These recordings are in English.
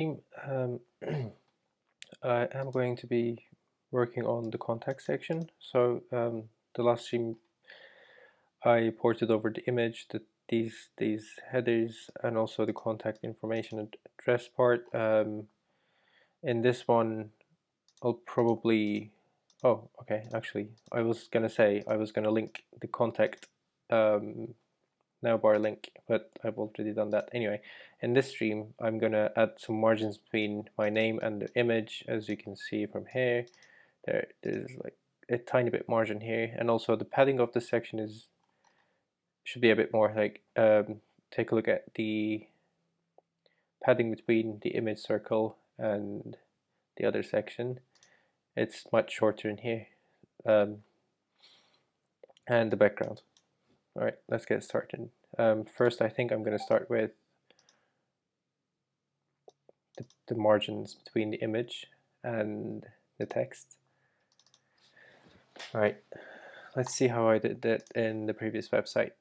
Um, I am going to be working on the contact section. So the last stream I ported over the image, these headers, and also the contact information address part. In this one, I'll probably. Oh, okay. Actually, I was gonna link the contact navbar link, but I've already done that. Anyway, in this stream, I'm gonna add some margins between my name and the image. As you can see from here, there's like a tiny bit margin here, and also the padding of the section should be a bit more. Like take a look at the padding between the image circle and the other section. It's much shorter in here, and the background. All right, let's get started. First, I think I'm going to start with the margins between the image and the text. All right, let's see how I did that in the previous website.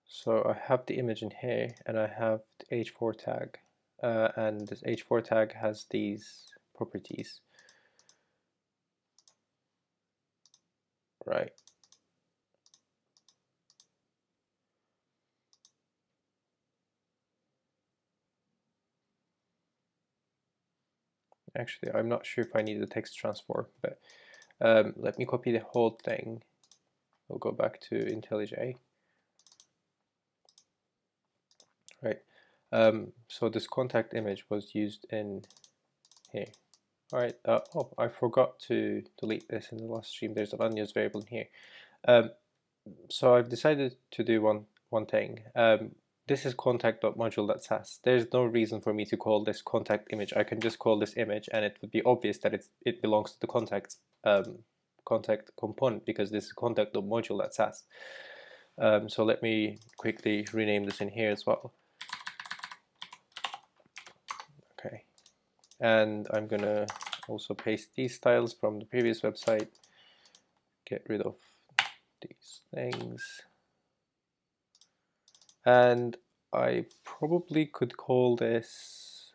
So I have the image in here, and I have the h4 tag, and this h4 tag has these properties. Right. Actually, I'm not sure if I need the text transform, but let me copy the whole thing. We'll go back to IntelliJ. Right. So this contact image was used in here. All right. Oh, I forgot to delete this in the last stream. There's an unused variable in here. So I've decided to do one thing. This is contact.module.sass. There's no reason for me to call this contact image. I can just call this image, and it would be obvious that it belongs to the contact component, because this is contact.module.sass. So let me quickly rename this in here as well. Okay, and I'm gonna also paste these styles from the previous website. Get rid of these things. And I probably could call this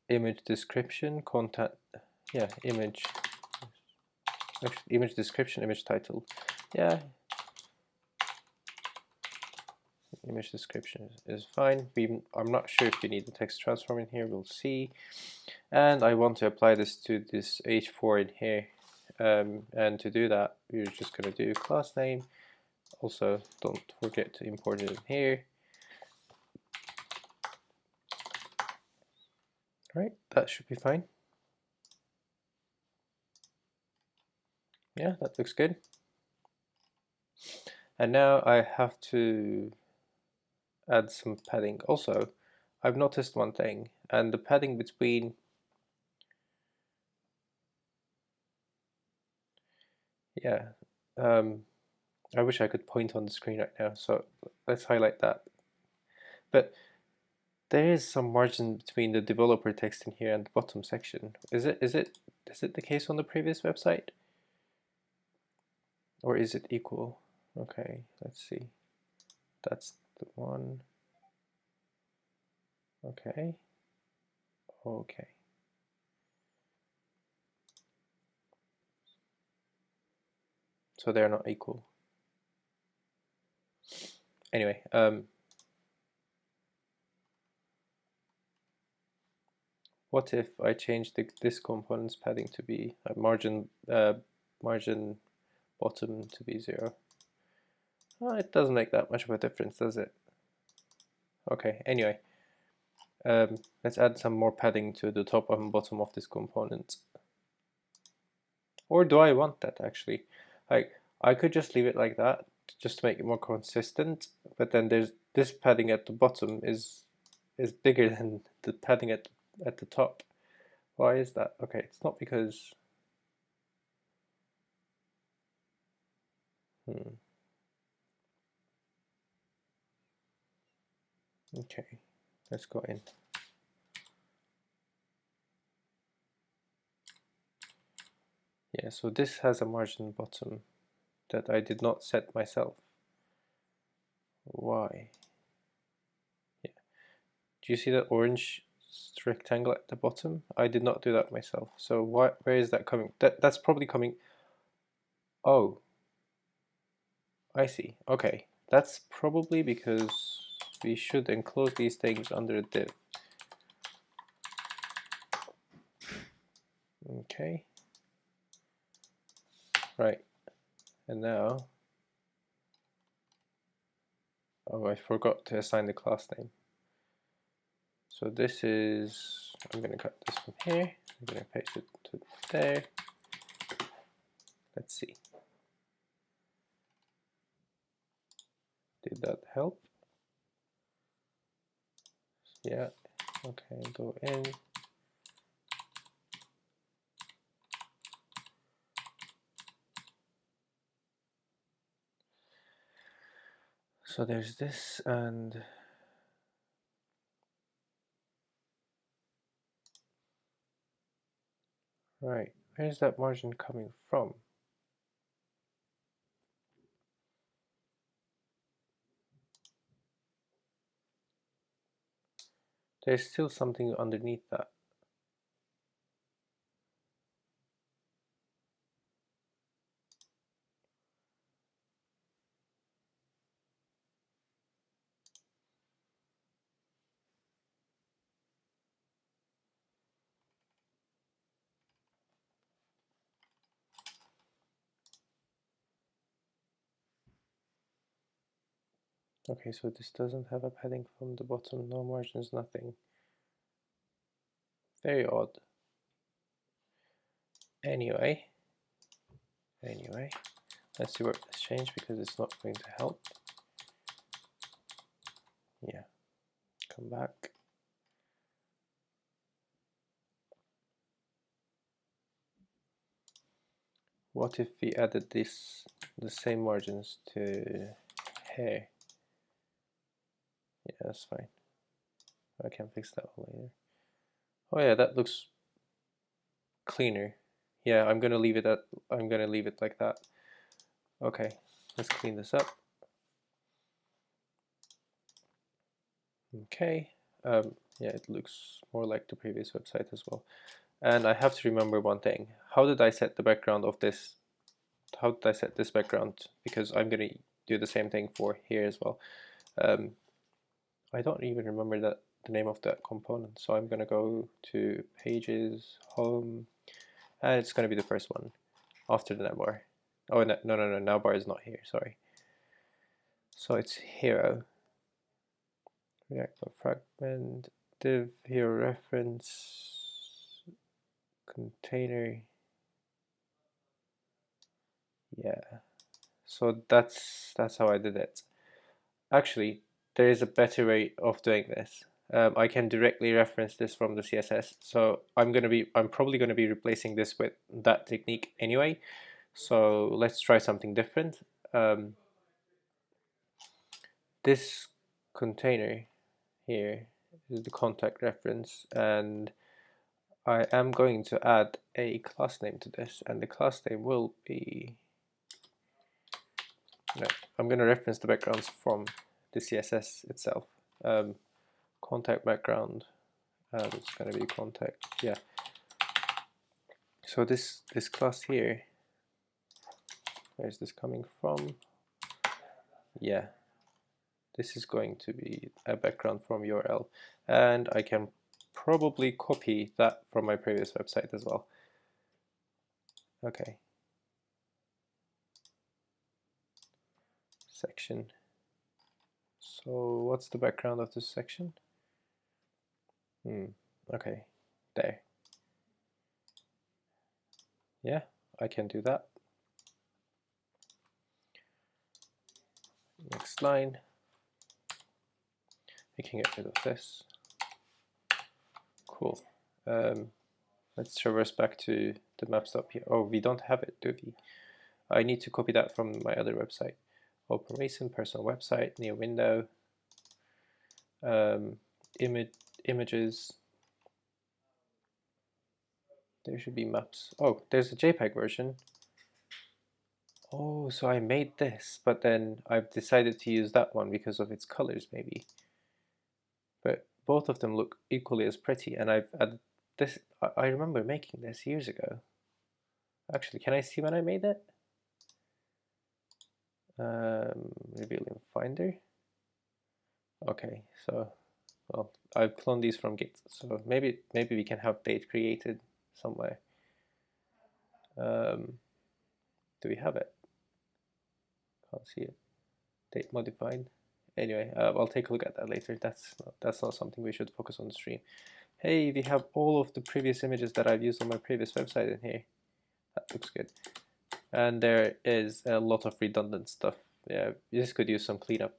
image description, content, yeah, image description, image title. Yeah, image description is fine. I'm not sure if you need the text transform in here, we'll see. And I want to apply this to this h4 in here. And to do that, we're just going to do class name. Also, don't forget to import it in here. Right, that should be fine. Yeah, that looks good. And now I have to add some padding. Also, I've noticed one thing, and the padding between I wish I could point on the screen right now, so let's highlight that. But there is some margin between the developer text in here and the bottom section. Is it the case on the previous website? Or is it equal? Okay, let's see. That's the one. Okay. Okay. So they're not equal. Anyway, what if I change this component's padding to be margin bottom to be 0? Well, it doesn't make that much of a difference, does it? Okay, anyway, let's add some more padding to the top and bottom of this component. Or do I want that actually? I could just leave it like that just to make it more consistent, but then there's this padding at the bottom is bigger than the padding at the top. Why is that? Okay, it's not because Okay, let's go in. Yeah, so this has a margin bottom that I did not set myself. Why? Yeah. Do you see that orange rectangle at the bottom? I did not do that myself. So where is that coming? That's probably coming. Oh, I see. Okay. That's probably because we should enclose these things under a div. Okay. Right. And now, oh, I forgot to assign the class name. So this is, I'm going to cut this from here. I'm going to paste it to there. Let's see. Did that help? Yeah. Okay, go in. So there's this, and right, where's that margin coming from? There's still something underneath that. Okay, so this doesn't have a padding from the bottom, no margins, nothing. Very odd. Anyway, let's see what this changed because it's not going to help. Yeah, come back. What if we added the same margins to hair? Yeah, that's fine. I can fix that one later. Oh yeah, that looks cleaner. Yeah, I'm gonna leave it like that. Okay, let's clean this up. Okay, yeah, it looks more like the previous website as well. And I have to remember one thing. How did I set the background of this? How did I set this background? Because I'm gonna do the same thing for here as well. I don't even remember the name of that component, so I'm gonna go to pages, home, and it's gonna be the first one after the navbar. Oh no, navbar is not here, sorry. So it's hero, react fragment, div hero reference, container. Yeah, so that's how I did it. Actually, there is a better way of doing this. I can directly reference this from the CSS. So I'm probably gonna be replacing this with that technique anyway. So let's try something different. This container here is the contact reference, and I am going to add a class name to this, and the class name will be, no, I'm going to reference the backgrounds from the CSS itself. Contact background, it's going to be contact, yeah. So this class here, where's this coming from? Yeah, this is going to be a background from URL, and I can probably copy that from my previous website as well. Okay. Section. So what's the background of this section? Okay, there. Yeah, I can do that. Next line. We can get rid of this. Cool. Let's traverse back to the maps up here. Oh, we don't have it, do we? I need to copy that from my other website. Open recent personal website, new window, images. There should be maps. Oh, there's a JPEG version. Oh, so I made this, but then I've decided to use that one because of its colors, maybe. But both of them look equally as pretty, and I've added this. I remember making this years ago. Actually, can I see when I made it? Revealing Finder. Okay, so well, I've cloned these from Git, so maybe we can have date created somewhere. Do we have it? Can't see it. Date modified. Anyway, I'll take a look at that later. That's not something we should focus on the stream. Hey, we have all of the previous images that I've used on my previous website in here. That looks good. And there is a lot of redundant stuff. Yeah, this could use some cleanup.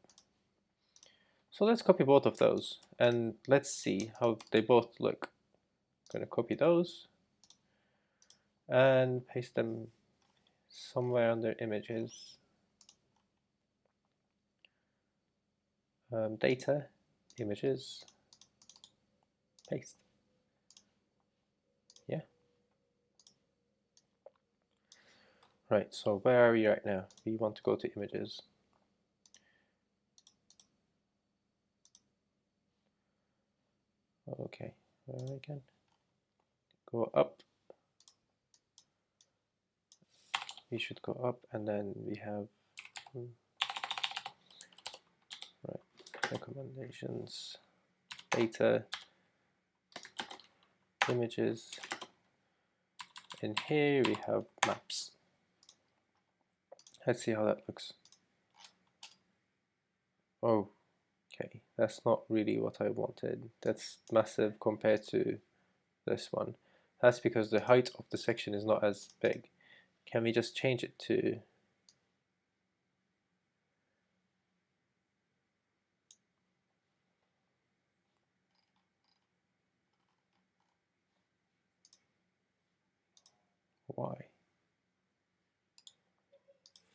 So let's copy both of those and let's see how they both look. I'm going to copy those and paste them somewhere under images. Data, images, paste. Yeah. Right, so where are we right now? We want to go to images. Okay, where again? Go up. We should go up, and then we have right, recommendations, data, images. In here we have maps. Let's see how that looks. Oh, okay, that's not really what I wanted. That's massive compared to this one. That's because the height of the section is not as big. Can we just change it to Y?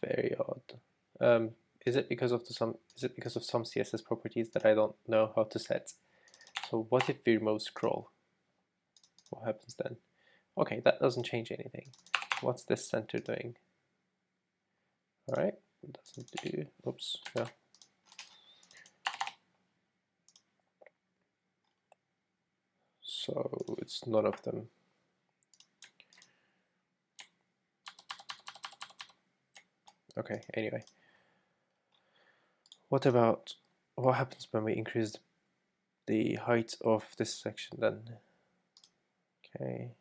Very odd. Is it because of some CSS properties that I don't know how to set? So what if we remove scroll? What happens then? Okay, that doesn't change anything. What's this center doing? All right, it doesn't do. Oops, no. So it's none of them. Okay, anyway. What happens when we increase the height of this section then? Okay.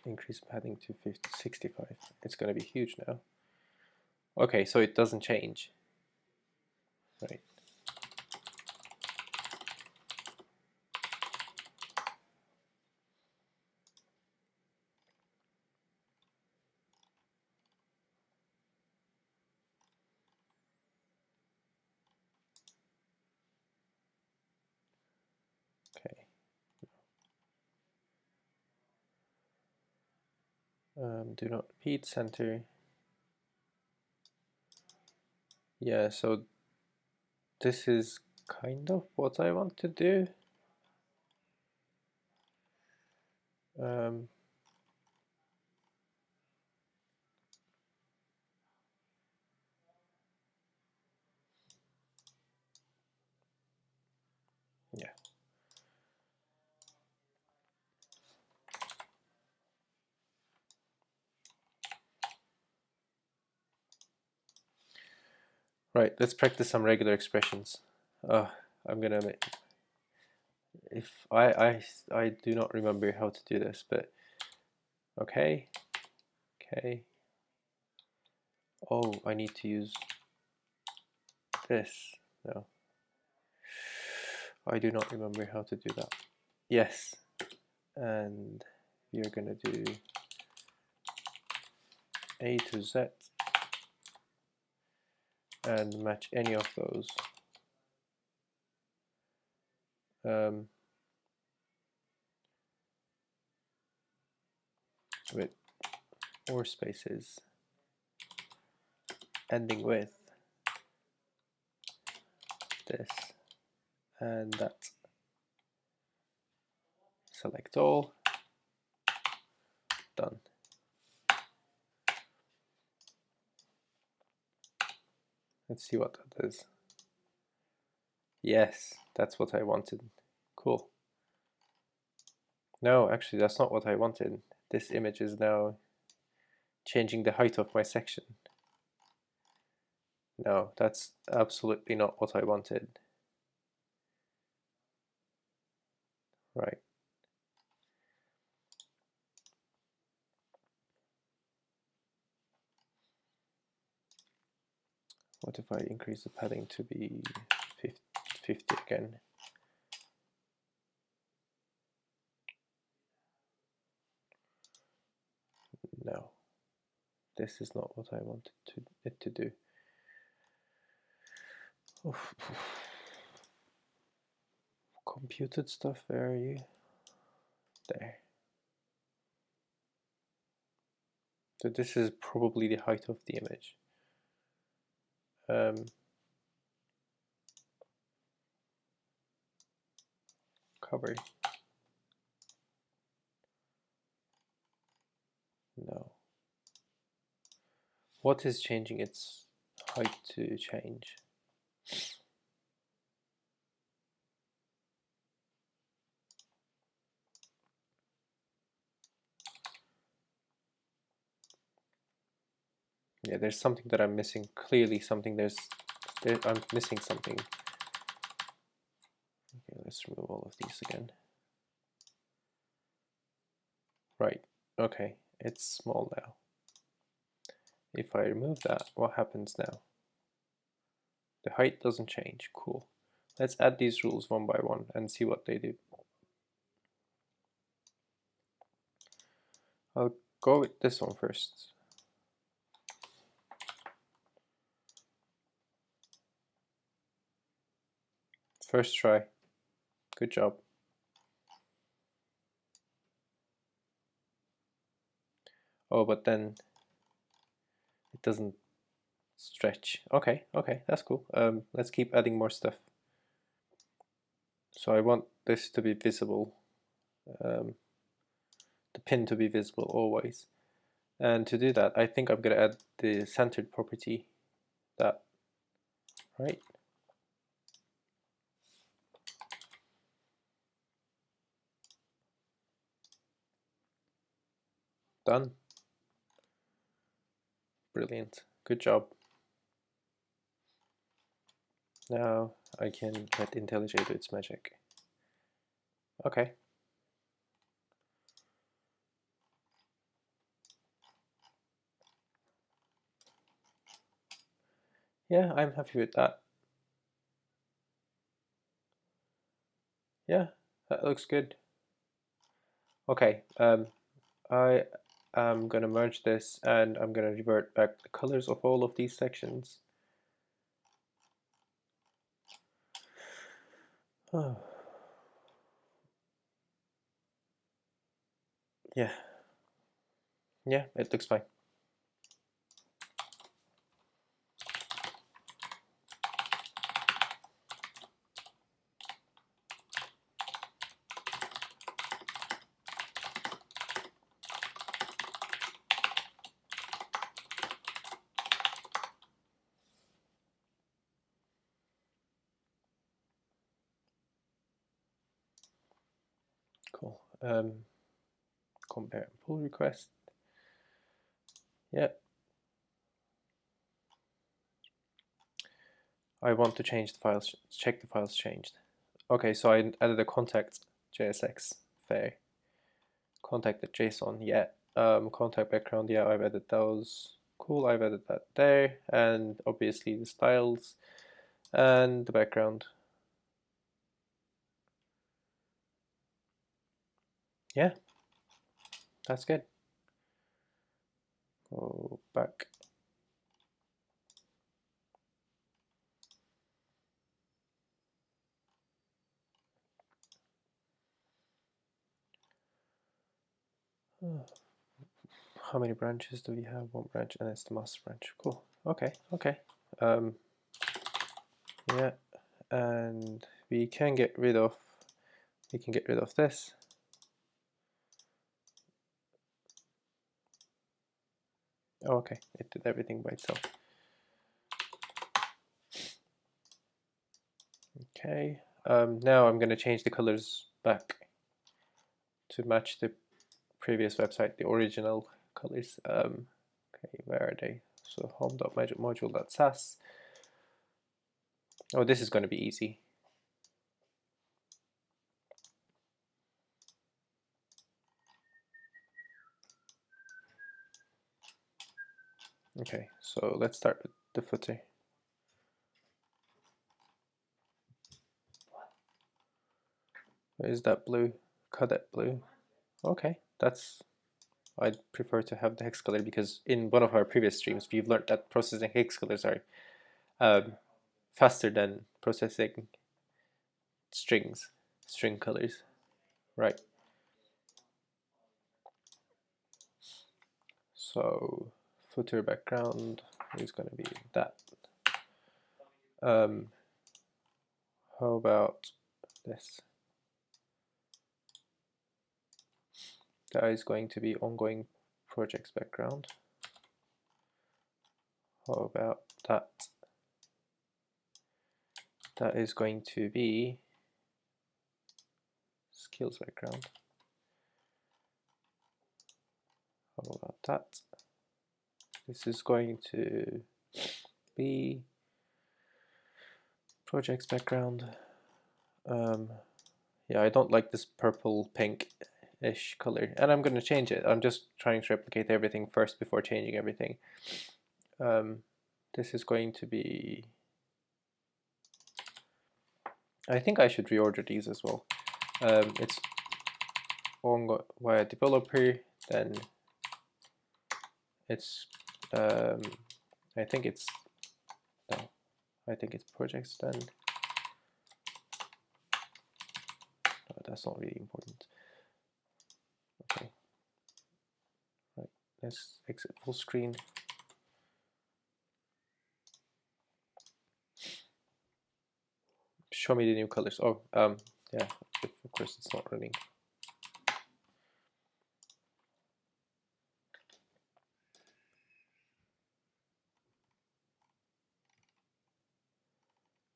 Increase padding to 65. It's going to be huge now. Okay, so it doesn't change. Right. Okay. Do not repeat center. Yeah, so this is kind of what I want to do. Yeah. Right, let's practice some regular expressions. I'm gonna make, if I do not remember how to do this, but okay. Oh, I need to use this. No, I do not remember how to do that. Yes, and you're gonna do A to Z and match any of those. With or spaces ending with this and that. Select all. Done. Let's see what that is. Yes, that's what I wanted. Cool. No, actually, that's not what I wanted. This image is now changing the height of my section. No, that's absolutely not what I wanted. Right. What if I increase the padding to be 50 again? No, this is not what I wanted it to do. Oof. Computed stuff, where are you? There. So this is probably the height of the image. Cover. No. What is changing its height to change? Yeah, there's something that I'm missing. Clearly something I'm missing something. Okay, let's remove all of these again. Right, okay, it's small now. If I remove that, what happens now? The height doesn't change. Cool. Let's add these rules one by one and see what they do. I'll go with this one first. First try. Good job. Oh, but then it doesn't stretch. Okay, that's cool. Let's keep adding more stuff. So I want this to be visible, the pin to be visible always. And to do that, I think I'm going to add the centered property, that, right? Done. Brilliant. Good job. Now I can let IntelliJ do its magic. Okay. Yeah, I'm happy with that. Yeah, that looks good. Okay, I am gonna merge this and I'm gonna revert back the colors of all of these sections. Oh. Yeah, it looks fine. Cool. Compare and pull request. Yeah. I want to change the files, check the files changed. Okay, so I added a contact JSX, fair. Contact.json, yeah. Contact background, yeah, I've added those. Cool, I've added that there. And obviously the styles and the background. Yeah, that's good. Go back. How many branches do we have? One branch, and it's the master branch. Cool. Okay. Yeah, and we can get rid of this. Oh, okay, it did everything by itself. Okay, now I'm going to change the colors back to match the previous website, the original colors. Okay, where are they? So home.module.sas. Oh, this is going to be easy. Okay, so let's start with the footer. Where is that blue? Cadet blue. Okay, I'd prefer to have the hex color because in one of our previous streams we've learned that processing hex colors are faster than processing string colors, right? So footer background is going to be that. How about this? That is going to be ongoing projects background. How about that? That is going to be skills background. How about that? This is going to be projects background. Yeah, I don't like this purple pink-ish color, and I'm going to change it. I'm just trying to replicate everything first before changing everything. This is going to be, I think I should reorder these as well. It's via developer, then it's I think it's projects then. No, that's not really important. Okay, right, let's exit full screen. Show me the new colors. Oh, yeah, of course it's not running.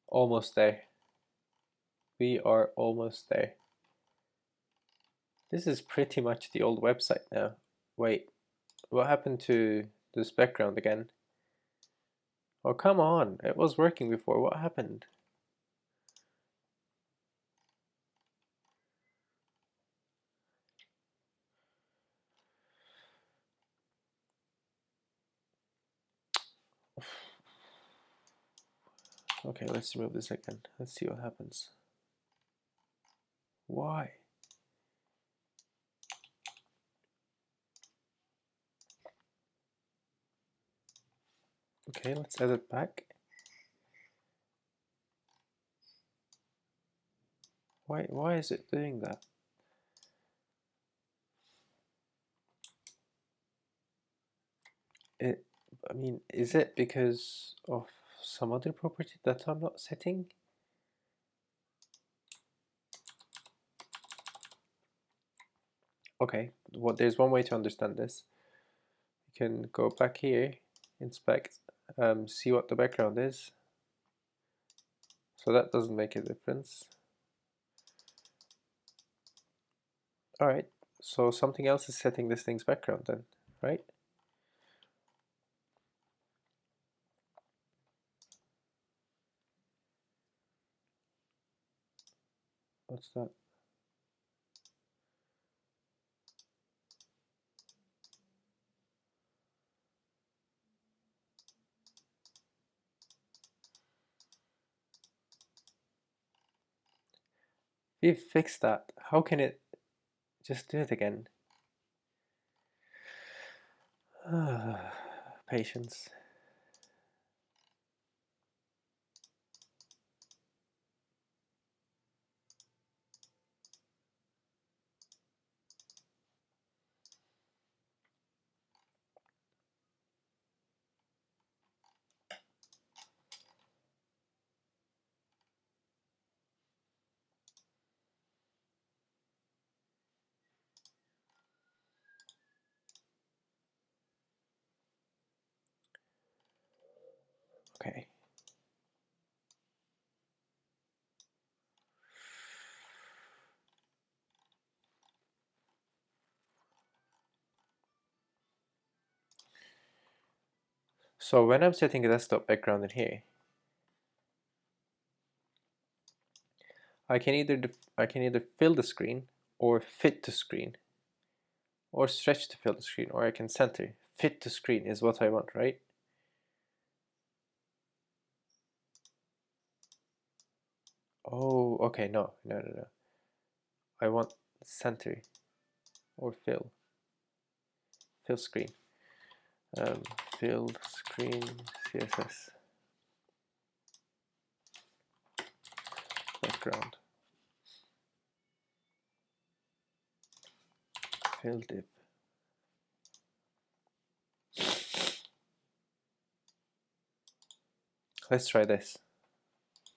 Almost there. We are almost there. This is pretty much the old website now. Wait, what happened to this background again? Oh, come on. It was working before. What happened? Okay, let's remove this again. Let's see what happens. Why? Okay, let's add it back. Why is it doing that? I mean, is it because of some other property that I'm not setting? Okay, well, there's one way to understand this. You can go back here, inspect, see what the background is. So that doesn't make a difference. All right, so something else is setting this thing's background then, right? What's that? We fixed that. How can it just do it again? Patience. Okay. So when I'm setting a desktop background in here, I can either fill the screen or fit to screen or stretch to fill the screen, or I can center. Fit to screen is what I want, right? Oh, okay, no. I want center or fill screen. Fill screen CSS background. Fill div. Let's try this.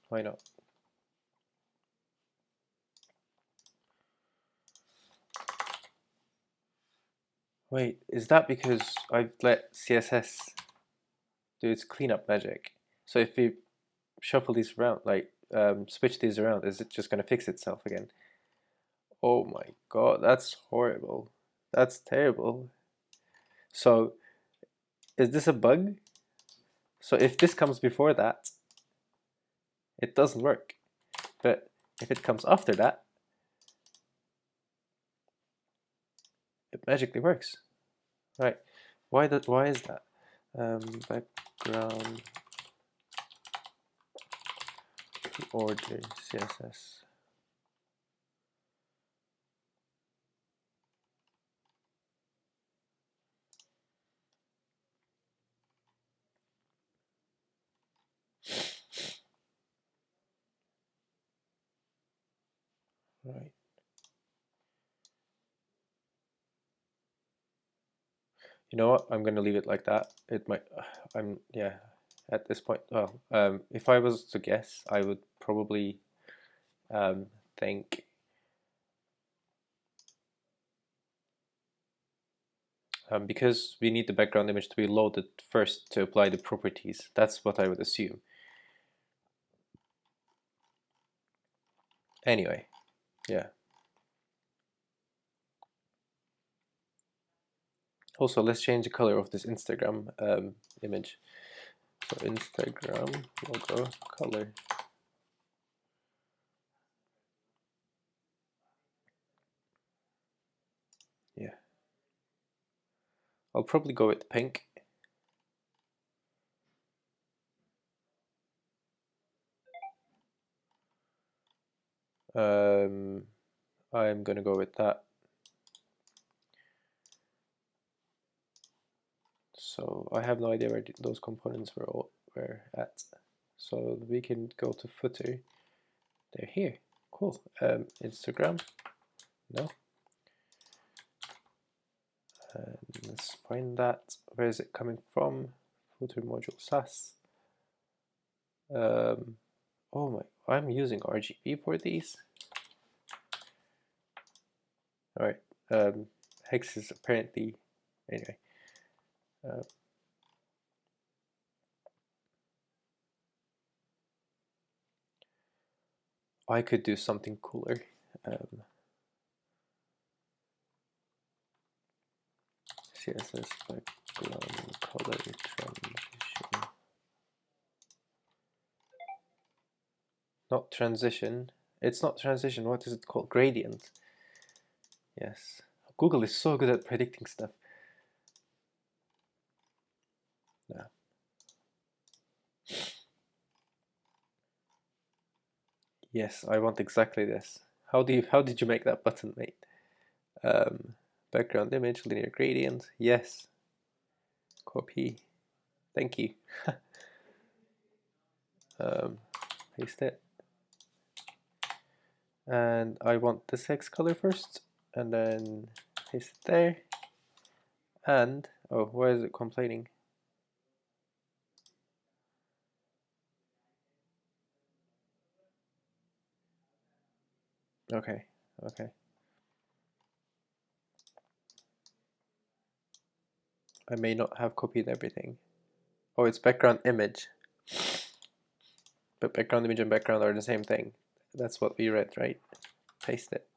Why not? Wait, is that because I've let CSS do its cleanup magic? So if we shuffle these around, like switch these around, is it just going to fix itself again? Oh my god, that's horrible. That's terrible. So is this a bug? So if this comes before that, it doesn't work. But if it comes after that, it magically works. Right. Why is that? Background order CSS. Right. You know what? I'm gonna leave it like that. It might. Yeah. At this point, well, if I was to guess, I would probably think because we need the background image to be loaded first to apply the properties. That's what I would assume. Anyway, yeah. Also, let's change the color of this Instagram image. So Instagram logo color. Yeah. I'll probably go with pink. I'm gonna go with that. So I have no idea where those components were at. So we can go to footer. They're here. Cool. Instagram. No. And let's find that. Where is it coming from? Footer module SAS. Oh my! I'm using RGB for these. All right. Hex is apparently anyway. I could do something cooler. CSS background color transition. Not transition. It's not transition. What is it called? Gradient. Yes. Google is so good at predicting stuff. Yeah. Yes, I want exactly this. How did you make that button, mate? Background image, linear gradient. Yes. Copy. Thank you. Paste it. And I want this hex color first, and then paste it there. And oh, why is it complaining? Okay. I may not have copied everything. Oh, it's background image. But background image and background are the same thing. That's what we read, right? Paste it.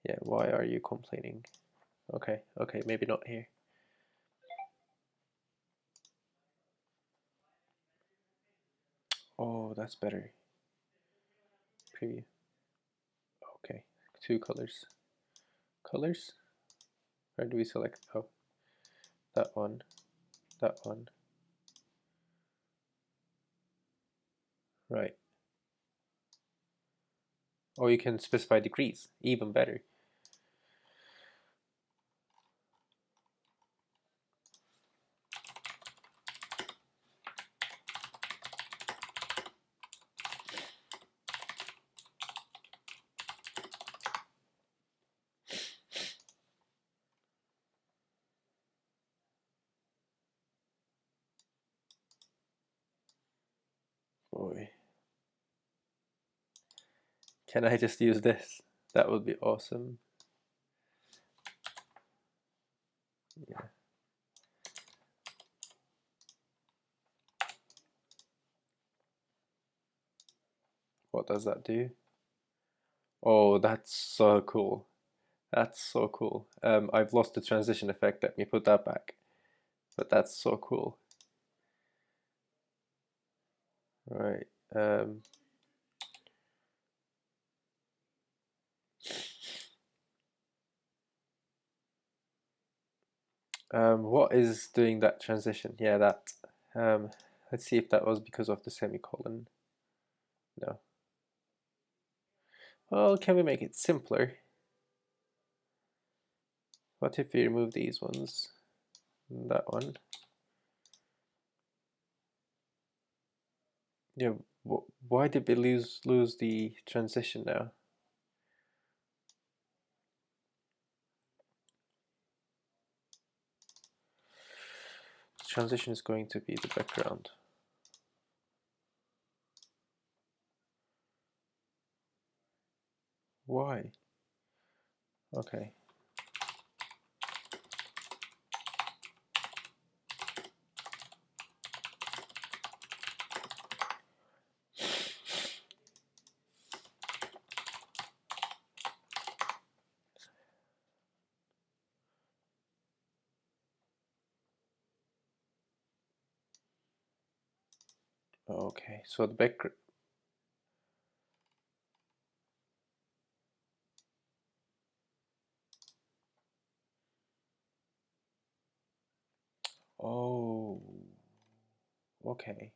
Yeah, why are you complaining? Okay, maybe not here. Oh, that's better. Preview. Okay, two colors. Colors? Where do we select? Oh, that one, that one. Right. Or you can specify degrees, even better. Boy. Can I just use this? That would be awesome. Yeah. What does that do? Oh, that's so cool. That's so cool. I've lost the transition effect. Let me put that back. But that's so cool. Right. What is doing that transition? Yeah, that. Let's see if that was because of the semicolon. No. Well, can we make it simpler? What if we remove these ones? That one. Yeah. Why did we lose the transition now? The transition is going to be the background. Why? Okay. Okay, so the background. Oh, okay.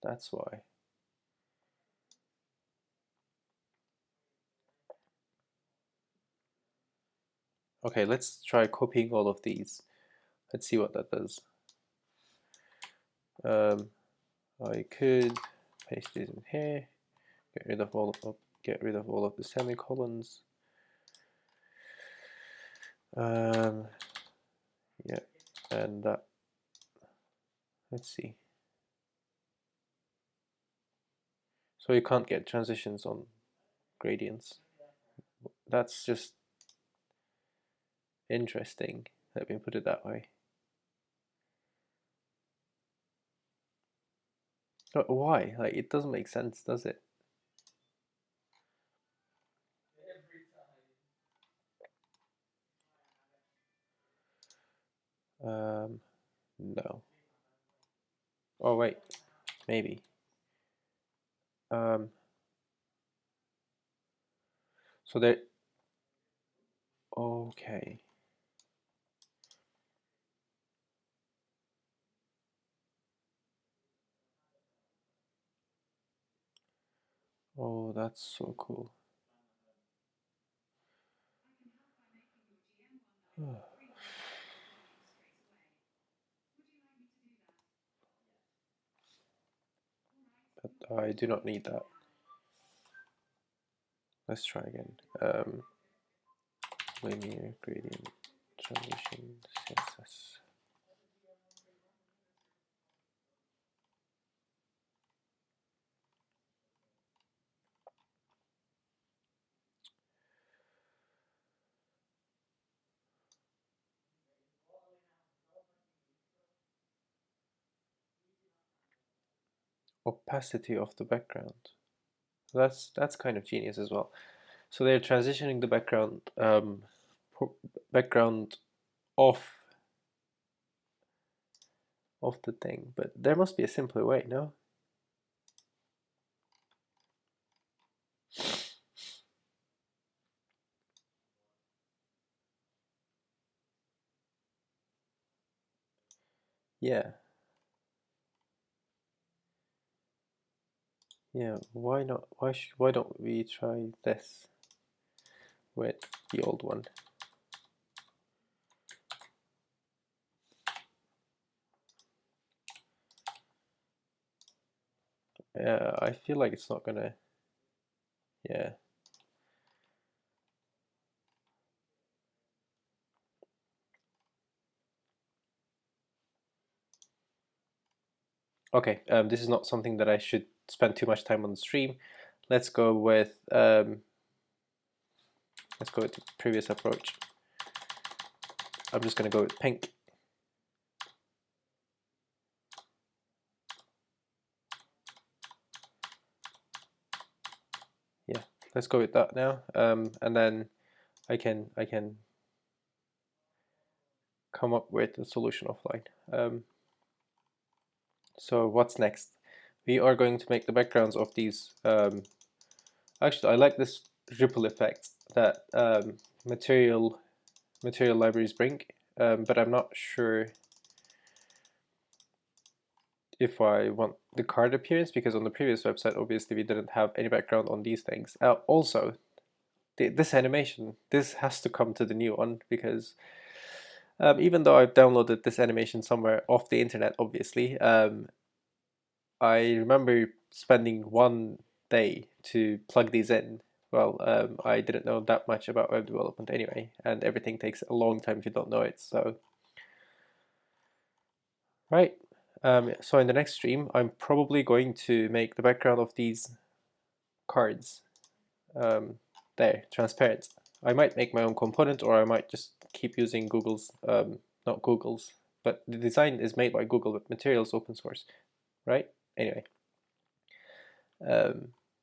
That's why. Okay, let's try copying all of these. Let's see what that does. I could paste these in here. Get rid of all of the semicolons. Yeah, and that. Let's see. So you can't get transitions on gradients. That's just interesting. Let me put it that way. But why? Like, it doesn't make sense, does it? No. Oh wait, maybe. So there. Okay. Oh, that's so cool. But I do not need that. Let's try again. Linear gradient transition CSS. Opacity of the background. That's kind of genius as well. So they're transitioning the background off of the thing, but there must be a simpler way, no? Yeah. Yeah, why not? Why don't we try this with the old one? I feel like it's not gonna. Yeah. Okay. This is not something that I should spend too much time on the stream. Let's go with the previous approach. I'm just gonna go with pink. Yeah, let's go with that now. And then I can come up with a solution offline. So what's next? We are going to make the backgrounds of these. Actually, I like this ripple effect that material libraries bring, but I'm not sure if I want the card appearance, because on the previous website, obviously, we didn't have any background on these things. Also, this animation, this has to come to the new one, because even though I've downloaded this animation somewhere off the internet, obviously, I remember spending one day to plug these in. Well, I didn't know that much about web development anyway, and everything takes a long time if you don't know it. So, right. So in the next stream, I'm probably going to make the background of these cards there transparent. I might make my own component, or I might just keep using Google's, not Google's, but the design is made by Google, but materials open source, right? Anyway.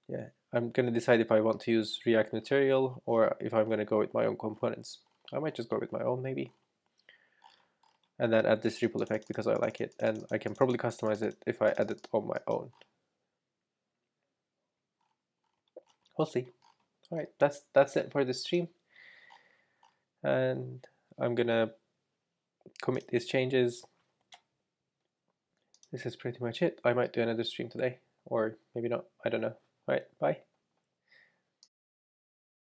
Yeah, I'm gonna decide if I want to use React material or if I'm gonna go with my own components. I might just go with my own maybe, and then add this ripple effect because I like it, and I can probably customize it if I add it on my own. We'll see. All right, that's it for the stream, and I'm gonna commit these changes. This is pretty much it. I might do another stream today, or maybe not. I don't know. All right, bye.